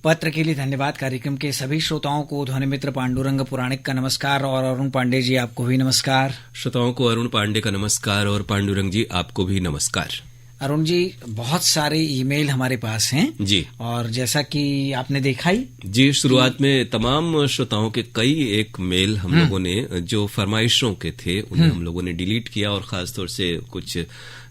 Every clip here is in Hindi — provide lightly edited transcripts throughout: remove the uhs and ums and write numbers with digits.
पत्र के लिए धन्यवाद। कार्यक्रम के सभी श्रोताओं को ध्वनि मित्र पांडुरंग पुराणिक का नमस्कार और अरुण पांडे जी आपको भी नमस्कार। श्रोताओं को अरुण पांडे का नमस्कार और पांडुरंग जी आपको भी नमस्कार। अरुण जी, बहुत सारे ईमेल हमारे पास हैं जी, और जैसा कि आपने देखा ही जी, शुरुआत में तमाम श्रोताओं के कई एक मेल हम लोगों ने जो फरमाइशों के थे उन्हें हम लोगों ने डिलीट किया, और खासतौर से कुछ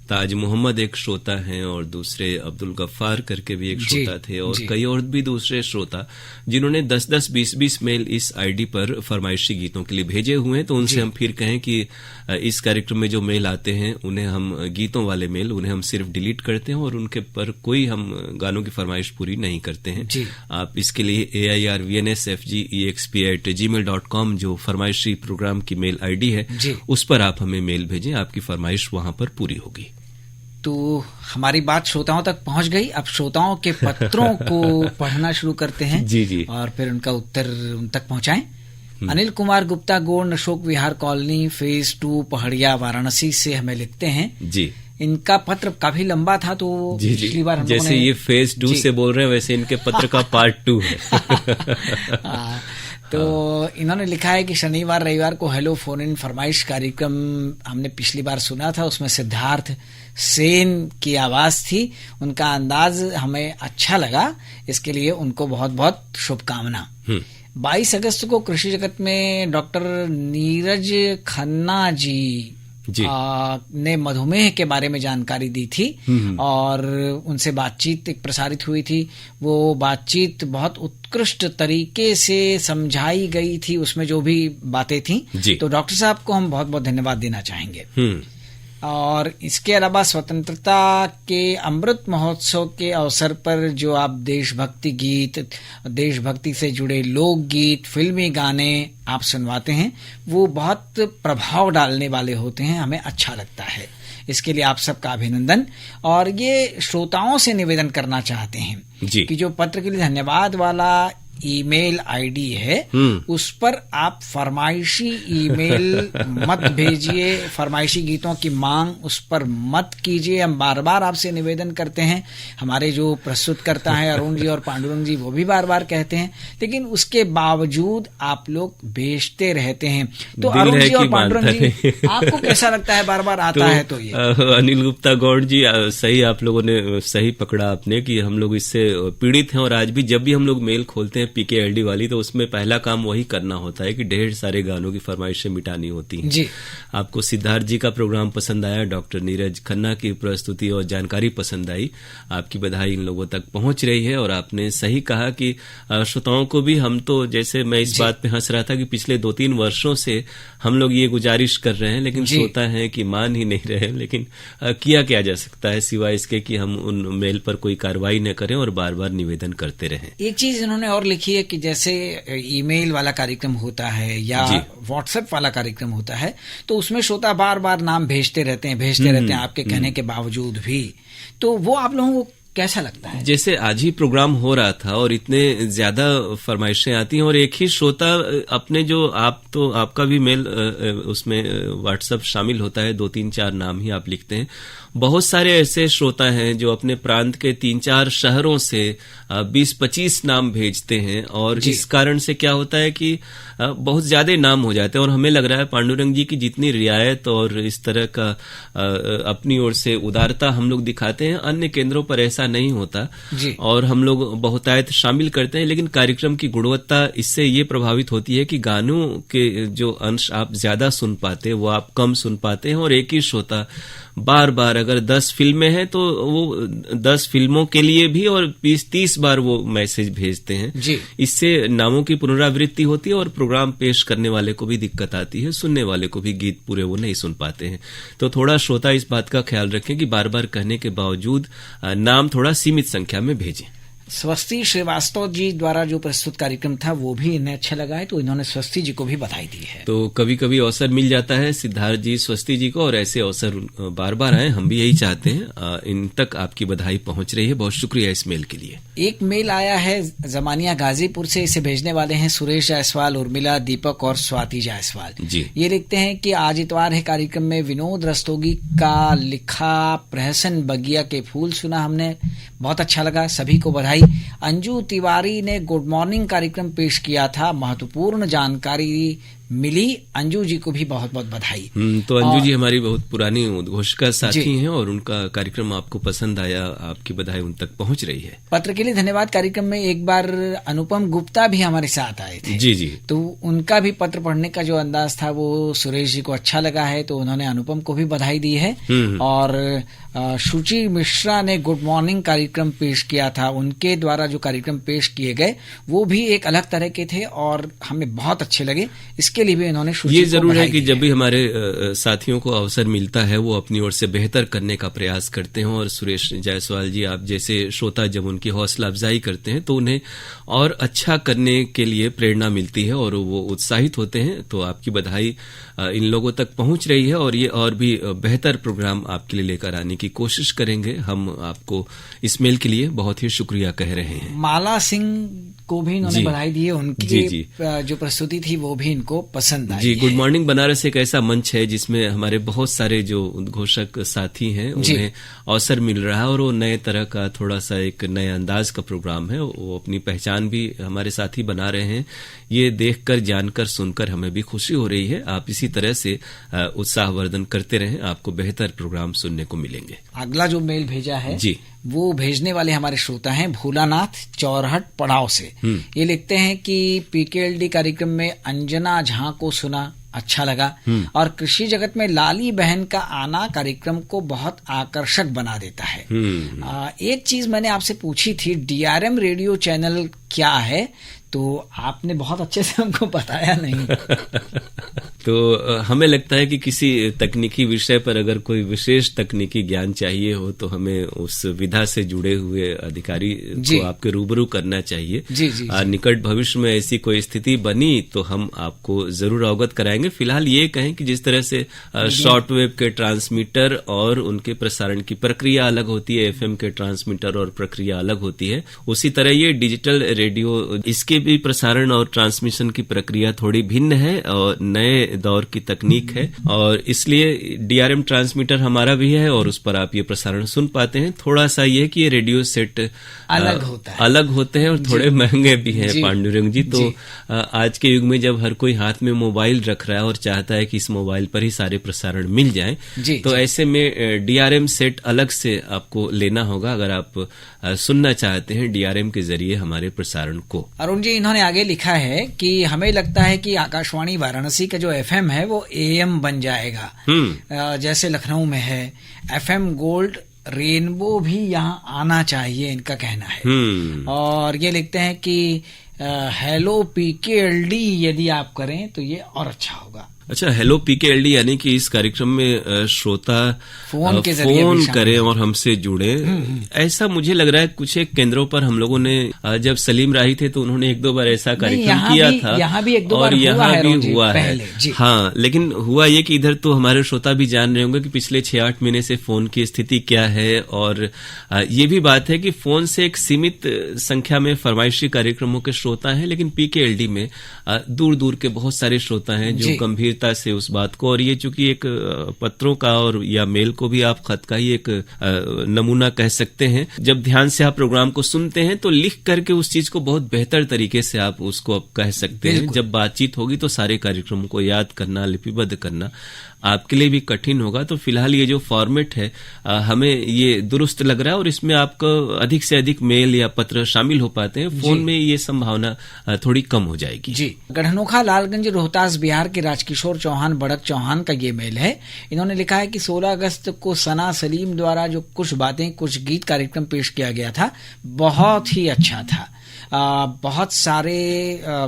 ताज मोहम्मद एक श्रोता हैं और दूसरे अब्दुल गफ्फार करके भी एक श्रोता थे, और कई और भी दूसरे श्रोता जिन्होंने 10-10, 20-20 मेल इस आईडी पर फरमाइशी गीतों के लिए भेजे हुए हैं। तो उनसे हम फिर कहें कि इस कार्यक्रम में जो मेल आते हैं उन्हें हम गीतों वाले मेल उन्हें हम सिर्फ डिलीट करते हैं और उनके पर कोई हम गानों की फरमाइश पूरी नहीं करते हैं। आप इसके लिए AIRVNSFGEXP@gmail.com जो फरमाइशी प्रोग्राम की मेल आईडी है उस पर आप हमें मेल भेजें, आपकी फरमाइश वहां पर पूरी होगी। तो हमारी बात श्रोताओं तक पहुंच गई। अब श्रोताओं के पत्रों को पढ़ना शुरू करते हैं जी, और फिर उनका उत्तर उन तक पहुंचाएं। अनिल कुमार गुप्ता गोंड अशोक विहार कॉलोनी फेज 2 पहाड़िया वाराणसी से हमें लिखते हैं। जी, इनका पत्र काफी लंबा था, तो पिछली बार जैसे ये फेज 2 से बोल रहे हैं वैसे इनके पत्र का पार्ट 2 है। तो इन्होंने लिखा है कि शनिवार रविवार को हेलो फोन इन फरमाइश कार्यक्रम हमने पिछली बार सुना था, उसमें सिद्धार्थ सेन की आवाज थी, उनका अंदाज हमें अच्छा लगा, इसके लिए उनको बहुत बहुत शुभकामना। 22 अगस्त को कृषि जगत में डॉक्टर नीरज खन्ना जी ने मधुमेह के बारे में जानकारी दी थी और उनसे बातचीत एक प्रसारित हुई थी। वो बातचीत बहुत उत्कृष्ट तरीके से समझाई गई थी, उसमें जो भी बातें थी। तो डॉक्टर साहब को हम बहुत बहुत धन्यवाद देना चाहेंगे। और इसके अलावा स्वतंत्रता के अमृत महोत्सव के अवसर पर जो आप देशभक्ति गीत, देशभक्ति से जुड़े लोकगीत, फिल्मी गाने आप सुनवाते हैं, वो बहुत प्रभाव डालने वाले होते हैं, हमें अच्छा लगता है। इसके लिए आप सबका अभिनंदन। और ये श्रोताओं से निवेदन करना चाहते हैं कि जो पत्र के लिए धन्यवाद वाला ईमेल आईडी है उस पर आप फरमाइशी ईमेल मत भेजिए, फरमाइशी गीतों की मांग उस पर मत कीजिए। हम बार बार आपसे निवेदन करते हैं, हमारे जो प्रस्तुत करता है अरुण जी और पांडुरंग जी वो भी बार बार कहते हैं, लेकिन उसके बावजूद आप लोग भेजते रहते हैं। तो अरुण जी और पांडुरंग जी, आपको कैसा लगता है बार बार आता है? तो ये अनिल गुप्ता गौड़ जी, सही आप लोगों ने सही पकड़ा आपने कि हम लोग इससे पीड़ित हैं, और आज भी जब भी हम लोग मेल खोलते हैं PKLD वाली, तो उसमें पहला काम वही करना होता है कि ढेर सारे गानों की फरमाइशें मिटानी होती हैं। जी, आपको सिद्धार्थ जी का प्रोग्राम पसंद आया, डॉक्टर नीरज खन्ना की प्रस्तुति और जानकारी पसंद आई, आपकी बधाई इन लोगों तक पहुंच रही है। और आपने सही कहा कि श्रोताओं को भी हम तो, जैसे मैं इस बात पे हंस रहा था कि पिछले 2-3 वर्षों से हम लोग ये गुजारिश कर रहे हैं, लेकिन श्रोता है कि मान ही नहीं रहे। लेकिन किया क्या जा सकता है सिवाय इसके कि हम उन मेल पर कोई कार्रवाई न करें और बार बार निवेदन करते रहें। एक चीज इन्होंने और लिखी है कि जैसे ईमेल वाला कार्यक्रम होता है या व्हाट्सएप वाला कार्यक्रम होता है, तो उसमें श्रोता बार बार नाम भेजते रहते हैं आपके कहने के बावजूद भी। तो वो आप लोगों को कैसा लगता है? जैसे आज ही प्रोग्राम हो रहा था और इतने ज्यादा फरमाइशें आती हैं, और एक ही श्रोता अपने जो आपका भी मेल उसमें व्हाट्सएप शामिल होता है, 2-3-4 नाम ही आप लिखते हैं। बहुत सारे ऐसे श्रोता हैं जो अपने प्रांत के 3-4 शहरों से 20-25 नाम भेजते हैं, और इस कारण से क्या होता है कि बहुत ज्यादा नाम हो जाते हैं। और हमें लग रहा है पांडुरंग जी की जितनी रियायत और इस तरह का अपनी ओर से उदारता हम लोग दिखाते हैं, अन्य केंद्रों पर ऐसा नहीं होता, और हम लोग बहुतायत शामिल करते हैं, लेकिन कार्यक्रम की गुणवत्ता इससे ये प्रभावित होती है कि गानों के जो अंश आप ज्यादा सुन पाते हैं वो आप कम सुन पाते हैं। और एक ही श्रोता बार बार, अगर 10 फिल्में हैं तो वो 10 फिल्मों के लिए भी और 20-30 बार वो मैसेज भेजते हैं। इससे नामों की पुनरावृत्ति होती है और प्रोग्राम पेश करने वाले को भी दिक्कत आती है, सुनने वाले को भी गीत पूरे वो नहीं सुन पाते हैं। तो थोड़ा श्रोता इस बात का ख्याल रखें कि बार बार कहने के बावजूद नाम थोड़ा सीमित संख्या में भेजें। स्वस्ति श्रीवास्तव जी द्वारा जो प्रस्तुत कार्यक्रम था वो भी इन्हें अच्छा लगा है, तो इन्होंने स्वस्ति जी को भी बधाई दी है। तो कभी कभी अवसर मिल जाता है सिद्धार्थ जी, स्वस्ति जी को, और ऐसे अवसर बार बार आए, हम भी यही चाहते हैं। इन तक आपकी बधाई पहुंच रही है, बहुत शुक्रिया इस मेल के लिए। एक मेल आया है जमानिया गाजीपुर से, इसे भेजने वाले हैं सुरेश जायसवाल, उर्मिला, दीपक और स्वाति जायसवाल जी। ये लिखते हैं कि आज इतवार है, कार्यक्रम में विनोद रस्तोगी का लिखा प्रहसन बगिया के फूल सुना हमने, बहुत अच्छा लगा, सभी को बधाई। बधाई। अंजू तिवारी ने गुड मॉर्निंग कार्यक्रम पेश किया था, महत्वपूर्ण जानकारी मिली। अंजू जी को भी बहुत बहुत बधाई। तो अंजू जी हमारी बहुत पुरानी उद्घोषका साथी हैं और उनका कार्यक्रम आपको पसंद आया, आपकी बधाई उन तक पहुंच रही है। पत्र के लिए धन्यवाद। कार्यक्रम में एक बार अनुपम गुप्ता भी हमारे साथ आए थे। जी जी। तो उनका भी पत्र पढ़ने का जो अंदाज था वो सुरेश जी को अच्छा लगा है, तो उन्होंने अनुपम को भी बधाई दी है। और शुचि मिश्रा ने गुड मॉर्निंग कार्यक्रम पेश किया था, उनके द्वारा जो कार्यक्रम पेश किए गए वो भी एक अलग तरह के थे और हमें बहुत अच्छे लगे। इसके लिए भी इन्होंने ये जरूर है कि जब भी हमारे साथियों को अवसर मिलता है वो अपनी ओर से बेहतर करने का प्रयास करते हैं, और सुरेश जायसवाल जी आप जैसे श्रोता जब उनकी हौसला अफजाई करते हैं तो उन्हें और अच्छा करने के लिए प्रेरणा मिलती है और वो उत्साहित होते हैं। तो आपकी बधाई इन लोगों तक पहुंच रही है और ये और भी बेहतर प्रोग्राम आपके लिए लेकर आने की कोशिश करेंगे। हम आपको इस मेल के लिए बहुत ही शुक्रिया कह रहे हैं। माला सिंह को भी इन्होंने बधाई दी है, उनकी जी। जो प्रस्तुति थी वो भी इनको पसंद आई जी। गुड मॉर्निंग बनारस एक ऐसा मंच है जिसमें हमारे बहुत सारे जो उद्घोषक साथी हैं उन्हें अवसर मिल रहा है और वो नए तरह का थोड़ा सा एक नए अंदाज का प्रोग्राम है, वो अपनी पहचान भी हमारे साथी बना रहे हैं। ये देखकर जानकर सुनकर हमें भी खुशी हो रही है। आप इसी तरह से उत्साहवर्धन करते रहें, आपको बेहतर प्रोग्राम सुनने को मिलेंगे। अगला जो मेल भेजा है जी वो भेजने वाले हमारे श्रोता हैं भोलानाथ चौरहट पड़ाव से। ये लिखते हैं कि पीकेएलडी कार्यक्रम में अंजना झा को सुना, अच्छा लगा, और कृषि जगत में लाली बहन का आना कार्यक्रम को बहुत आकर्षक बना देता है। एक चीज मैंने आपसे पूछी थी, डीआरएम रेडियो चैनल क्या है, तो आपने बहुत अच्छे से हमको बताया नहीं। तो हमें लगता है कि किसी तकनीकी विषय पर अगर कोई विशेष तकनीकी ज्ञान चाहिए हो तो हमें उस विधा से जुड़े हुए अधिकारी को आपके रूबरू करना चाहिए। जी। निकट भविष्य में ऐसी कोई स्थिति बनी तो हम आपको जरूर अवगत कराएंगे। फिलहाल ये कहें कि जिस तरह से शॉर्टवेव के ट्रांसमीटर और उनके प्रसारण की प्रक्रिया अलग होती है, एफएम के ट्रांसमीटर और प्रक्रिया अलग होती है, उसी तरह ये डिजिटल रेडियो, इसके भी प्रसारण और ट्रांसमिशन की प्रक्रिया थोड़ी भिन्न है और नए दौर की तकनीक है, और इसलिए डीआरएम ट्रांसमीटर हमारा भी है और उस पर आप ये प्रसारण सुन पाते हैं। थोड़ा सा ये कि ये रेडियो सेट अलग होते हैं और थोड़े महंगे भी हैं पांडुरंग जी। तो आज के युग में जब हर कोई हाथ में मोबाइल रख रहा है और चाहता है कि इस मोबाइल पर ही सारे प्रसारण मिल जाएं, तो ऐसे में डीआरएम सेट अलग से आपको लेना होगा अगर आप सुनना चाहते हैं डीआरएम के जरिए हमारे प्रसारण को। अरुण जी इन्होंने आगे लिखा है कि हमें लगता है कि आकाशवाणी वाराणसी का जो एफएम है वो एएम बन जाएगा, जैसे लखनऊ में है। एफएम गोल्ड रेनबो भी यहाँ आना चाहिए, इनका कहना है। और ये लिखते हैं कि हेलो पीकेएलडी यदि आप करें तो ये और अच्छा होगा। अच्छा, हेलो पीकेएलडी यानी कि इस कार्यक्रम में श्रोता फोन करें और हमसे जुड़े। ऐसा मुझे लग रहा है कुछ एक केंद्रों पर हम लोगों ने, जब सलीम राही थे तो उन्होंने एक दो बार ऐसा कार्यक्रम किया था, यहाँ भी एक दो और बार यहाँ भी हुआ है। जी। हाँ, लेकिन हुआ ये कि इधर तो हमारे श्रोता भी जान रहे होंगे कि पिछले 6-8 महीने से फोन की स्थिति क्या है, और ये भी बात है कि फोन से एक सीमित संख्या में फरमाइशी कार्यक्रमों के श्रोता हैं, लेकिन पीकेएलडी में दूर दूर के बहुत सारे श्रोता हैं जो गंभीरता से उस बात को, और ये चूंकि एक पत्रों का और या मेल को भी आप खत का ही एक नमूना कह सकते हैं, जब ध्यान से आप प्रोग्राम को सुनते हैं तो लिख करके उस चीज को बहुत बेहतर तरीके से आप उसको कह सकते हैं। जब बातचीत होगी तो सारे कार्यक्रमों को याद करना, लिपिबद्ध करना आपके लिए भी कठिन होगा। तो फिलहाल ये जो फॉर्मेट है हमें ये दुरुस्त लग रहा है और इसमें आपको अधिक से अधिक मेल या पत्र शामिल हो पाते हैं। फोन में ये संभावना थोड़ी कम हो जाएगी। जी। गढ़नोखा लालगंज रोहतास बिहार के राजकिशोर चौहान बड़क चौहान का ये मेल है। इन्होंने लिखा है कि 16 अगस्त को सना सलीम द्वारा जो कुछ बातें कुछ गीत कार्यक्रम पेश किया गया था बहुत ही अच्छा था। बहुत सारे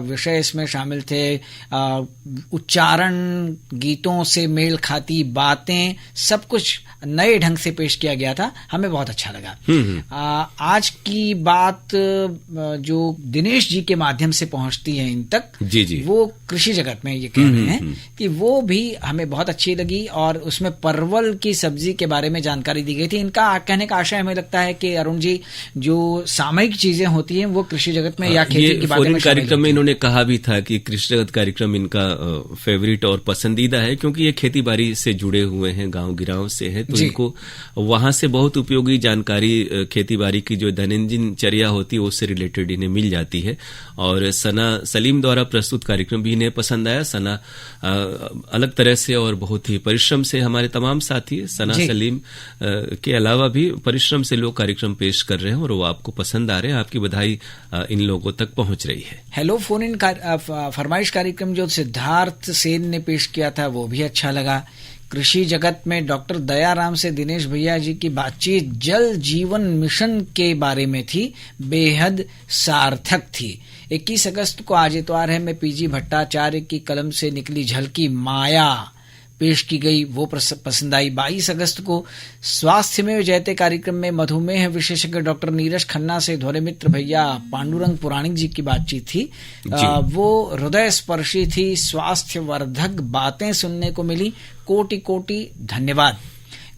विषय इसमें शामिल थे, उच्चारण, गीतों से मेल खाती बातें, सब कुछ नए ढंग से पेश किया गया था, हमें बहुत अच्छा लगा। आज की बात जो दिनेश जी के माध्यम से पहुंचती है इन तक, जी। वो कृषि जगत में ये कह रहे हैं कि वो भी हमें बहुत अच्छी लगी और उसमें परवल की सब्जी के बारे में जानकारी दी गई थी। इनका कहने का आशय हमें लगता है कि अरुण जी, जो सामयिक चीजें होती हैं वो कृषि जगत में या खेती की बातें में कार्यक्रम में इन्होंने कहा भी था कि कृषि जगत कार्यक्रम इनका फेवरेट और पसंदीदा है, क्योंकि ये खेती बाड़ी से जुड़े हुए हैं, गांव गिराव से है, तो इनको वहां से बहुत उपयोगी जानकारी खेती बाड़ी की जो दैनंदिन चर्या होती है उससे रिलेटेड इन्हें मिल जाती है। और सना सलीम द्वारा प्रस्तुत कार्यक्रम भी इन्हें पसंद आया। सना अलग तरह से और बहुत ही परिश्रम से, हमारे तमाम साथी सना सलीम के अलावा भी परिश्रम से लोग कार्यक्रम पेश कर रहे हैं और वो आपको पसंद आ रहे हैं। आपकी बधाई इन लोगों तक पहुंच रही है। हेलो फोन इन फरमाइश कार्यक्रम जो सिद्धार्थ सेन ने पेश किया था वो भी अच्छा लगा। कृषि जगत में डॉक्टर दयाराम से दिनेश भैया जी की बातचीत जल जीवन मिशन के बारे में थी, बेहद सार्थक थी। 21 अगस्त को आज इतवार है में पीजी भट्टाचार्य की कलम से निकली झलकी माया पेश की गई, वो पसंद आई। 22 अगस्त को स्वास्थ्य में जयते कार्यक्रम में मधुमेह विशेषज्ञ डॉक्टर नीरज खन्ना से धोरे मित्र भैया पांडुरंग पुराणिक जी की बातचीत थी, वो हृदय स्पर्शी थी। स्वास्थ्य वर्धक बातें सुनने को मिली, कोटि कोटि धन्यवाद।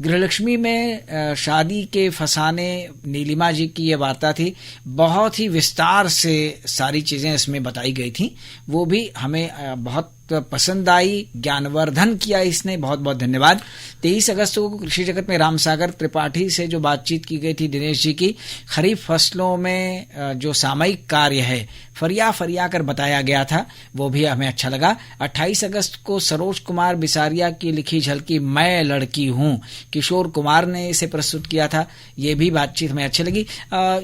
गृहलक्ष्मी में शादी के फसाने नीलिमा जी की ये वार्ता थी, बहुत ही विस्तार से सारी चीजें इसमें बताई गई थी, वो भी हमें बहुत पसंद आई, ज्ञानवर्धन किया इसने, बहुत बहुत धन्यवाद। 23 अगस्त को कृषि जगत में रामसागर त्रिपाठी से जो बातचीत की गई थी दिनेश जी की, खरीफ फसलों में जो सामयिक कार्य है फरिया फरिया कर बताया गया था, वो भी हमें अच्छा लगा। 28 अगस्त को सरोज कुमार बिसारिया की लिखी झलकी मैं लड़की हूँ, किशोर कुमार ने इसे प्रस्तुत किया था, ये भी बातचीत हमें अच्छी लगी।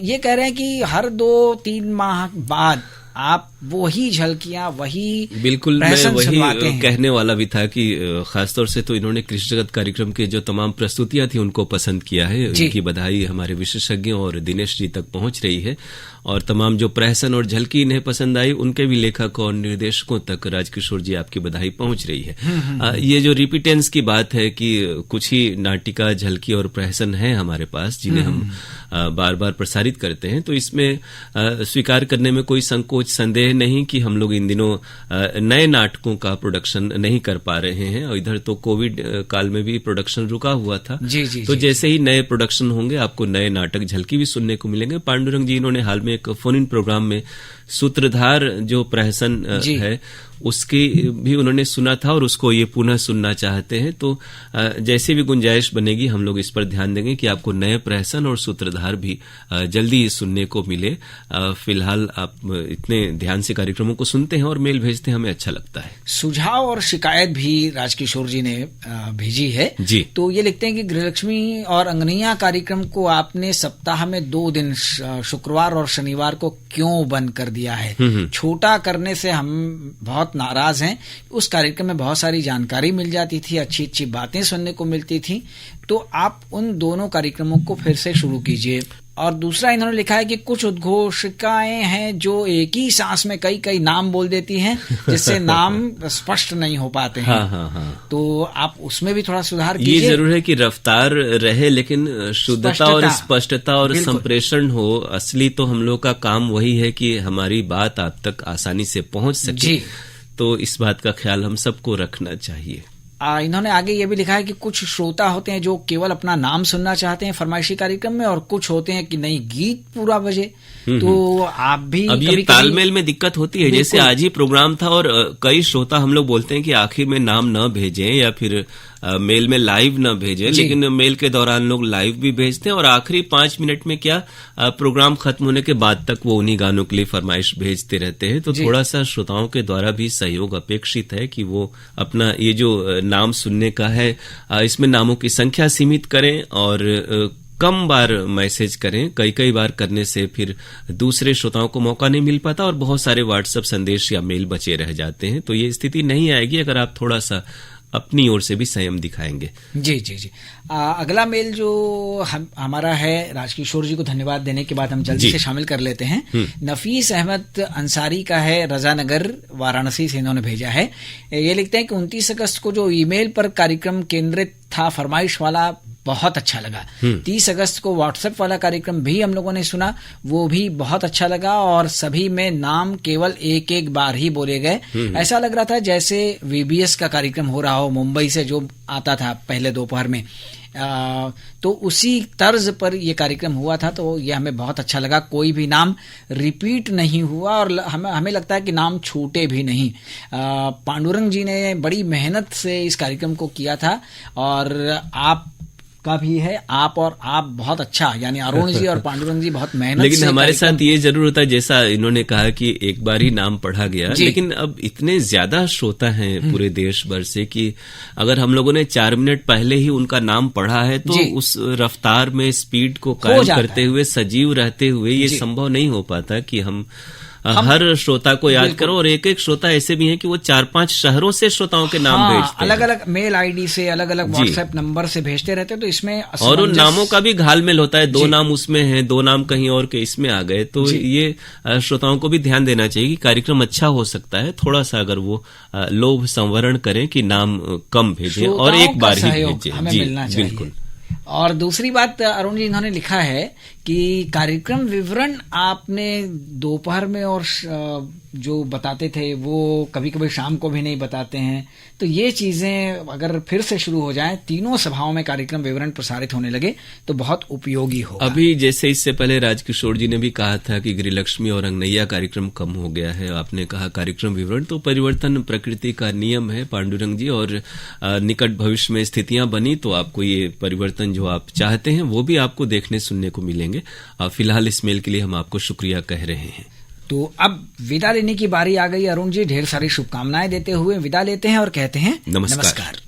ये कह रहे हैं कि हर 2-3 माह बाद आप वही झलकियां, वही बिल्कुल मैं वही कहने वाला भी था कि खासतौर से तो इन्होंने कृषि जगत कार्यक्रम के जो तमाम प्रस्तुतियां थी उनको पसंद किया है। उनकी बधाई हमारे विशेषज्ञों और दिनेश जी तक पहुंच रही है, और तमाम जो प्रहसन और झलकी इन्हें पसंद आई उनके भी लेखक और निर्देशकों तक राजकिशोर जी आपकी बधाई पहुंच रही है। ये जो रिपीटेंस की बात है कि कुछ ही नाटिका, झलकी और प्रहसन है हमारे पास जिन्हें हम बार बार प्रसारित करते हैं, तो इसमें स्वीकार करने में कोई संकोच संदेह नहीं कि हम लोग इन दिनों नए नाटकों का प्रोडक्शन नहीं कर पा रहे हैं, और इधर तो कोविड काल में भी प्रोडक्शन रुका हुआ था। तो जैसे ही नए प्रोडक्शन होंगे आपको नए नाटक, झलकी भी सुनने को मिलेंगे। पांडुरंग जी इन्होंने हाल में एक फोन इन प्रोग्राम में सूत्रधार जो प्रहसन है उसकी भी उन्होंने सुना था और उसको ये पुनः सुनना चाहते हैं, तो जैसे भी गुंजाइश बनेगी हम लोग इस पर ध्यान देंगे कि आपको नए प्रहसन और सूत्रधार भी जल्दी सुनने को मिले। फिलहाल आप इतने ध्यान से कार्यक्रमों को सुनते हैं और मेल भेजते हैं, हमें अच्छा लगता है। सुझाव और शिकायत भी राजकिशोर जी ने भेजी है जी। तो ये लिखते हैं कि गृहलक्ष्मी और अंगनैया कार्यक्रम को आपने सप्ताह में 2 दिन शुक्रवार और शनिवार को क्यों बंद कर दिया है? छोटा करने से हम बहुत नाराज हैं। उस कार्यक्रम में बहुत सारी जानकारी मिल जाती थी, अच्छी अच्छी बातें सुनने को मिलती थी, तो आप उन दोनों कार्यक्रमों को फिर से शुरू कीजिए। और दूसरा इन्होंने लिखा है कि कुछ उद्घोषिकाएं हैं जो एक ही सांस में कई कई नाम बोल देती हैं, जिससे नाम स्पष्ट नहीं हो पाते हैं। हाँ। तो आप उसमें भी थोड़ा सुधार कीजिए। ये जरूर है कि रफ्तार रहे लेकिन शुद्धता और स्पष्टता और संप्रेषण हो। असली तो हम लोग का काम वही है कि हमारी बात आप तक आसानी से पहुंच सके, तो इस बात का ख्याल हम सबको रखना चाहिए। इन्होंने आगे ये भी लिखा है कि कुछ श्रोता होते हैं जो केवल अपना नाम सुनना चाहते हैं फरमाइशी कार्यक्रम में, और कुछ होते हैं कि नहीं गीत पूरा बजे। तो आप भी अब ये तालमेल में दिक्कत होती है। जैसे आज ही प्रोग्राम था और कई श्रोता हम लोग बोलते हैं कि आखिर में नाम न भेजें या फिर मेल में लाइव न भेजें, लेकिन मेल के दौरान लोग लाइव भी भेजते हैं और आखिरी 5 मिनट में क्या प्रोग्राम खत्म होने के बाद तक वो उन्हीं गानों के लिए फरमाइश भेजते रहते हैं। तो थोड़ा सा श्रोताओं के द्वारा भी सहयोग अपेक्षित है कि वो अपना ये जो नाम सुनने का है इसमें नामों की संख्या सीमित करें और कम बार मैसेज करें। कई बार करने से फिर दूसरे श्रोताओं को मौका नहीं मिल पाता और बहुत सारे व्हाट्सएप संदेश या मेल बचे रह जाते हैं। तो ये स्थिति नहीं आएगी अगर आप थोड़ा सा अपनी ओर से भी संयम दिखाएंगे। जी। अगला मेल जो हमारा है, राजकिशोर जी को धन्यवाद देने के बाद हम जल्दी से शामिल कर लेते हैं। नफीस अहमद अंसारी का है, रजानगर वाराणसी से इन्होंने भेजा है। ये लिखते हैं कि 29 अगस्त को जो ईमेल पर कार्यक्रम केंद्रित था फरमाइश वाला, बहुत अच्छा लगा। 30 अगस्त को व्हाट्सएप वाला कार्यक्रम भी हम लोगों ने सुना, वो भी बहुत अच्छा लगा और सभी में नाम केवल एक बार ही बोले गए। ऐसा लग रहा था जैसे VBS का कार्यक्रम हो रहा हो, मुंबई से जो आता था पहले दोपहर में। तो उसी तर्ज पर ये कार्यक्रम हुआ था, तो ये हमें बहुत अच्छा लगा। कोई भी नाम रिपीट नहीं हुआ और हमें लगता है कि नाम छूटे भी नहीं। पांडुरंग जी ने बड़ी मेहनत से इस कार्यक्रम को किया था और आप का भी है, आप बहुत अच्छा, यानी अरुण जी और पांडुरंग जी बहुत मेहनत लेकिन से हमारे साथ ये जरूर होता है, जैसा इन्होंने कहा कि एक बार ही नाम पढ़ा गया, लेकिन अब इतने ज्यादा श्रोता हैं पूरे देश भर से कि अगर हम लोगों ने 4 मिनट पहले ही उनका नाम पढ़ा है तो उस रफ्तार में स्पीड को कायम करते हुए, सजीव रहते हुए ये संभव नहीं हो पाता कि हम हर श्रोता को याद करो। और एक एक श्रोता ऐसे भी हैं कि वो 4-5 शहरों से श्रोताओं के नाम भेजते हैं, अलग अलग मेल आईडी से, अलग अलग व्हाट्सएप नंबर से भेजते रहते हैं। तो इसमें और उन नामों का भी घालमेल होता है, 2 नाम उसमें हैं, 2 नाम कहीं और के इसमें आ गए। तो ये श्रोताओं को भी ध्यान देना चाहिए कि कार्यक्रम अच्छा हो सकता है, थोड़ा सा अगर वो लोभ संवरण करें कि नाम कम भेजें और एक बार ही भेजें। जी बिल्कुल। और दूसरी बात अरुण जी, इन्होंने लिखा है कि कार्यक्रम विवरण आपने दोपहर में और जो बताते थे वो कभी कभी शाम को भी नहीं बताते हैं, तो ये चीजें अगर फिर से शुरू हो जाएं, तीनों सभाओं में कार्यक्रम विवरण प्रसारित होने लगे तो बहुत उपयोगी होगा। अभी जैसे इससे पहले राजकिशोर जी ने भी कहा था कि गृहलक्ष्मी और अंगनैया कार्यक्रम कम हो गया है, आपने कहा कार्यक्रम विवरण, तो परिवर्तन प्रकृति का नियम है पांडुरंग जी, और निकट भविष्य में स्थितियां बनी तो आपको ये परिवर्तन जो आप चाहते हैं वो भी आपको देखने सुनने को मिलेंगे। फिलहाल इस मेल के लिए हम आपको शुक्रिया कह रहे हैं। तो अब विदा लेने की बारी आ गई अरुण जी, ढेर सारी शुभकामनाएं देते हुए विदा लेते हैं और कहते हैं नमस्कार।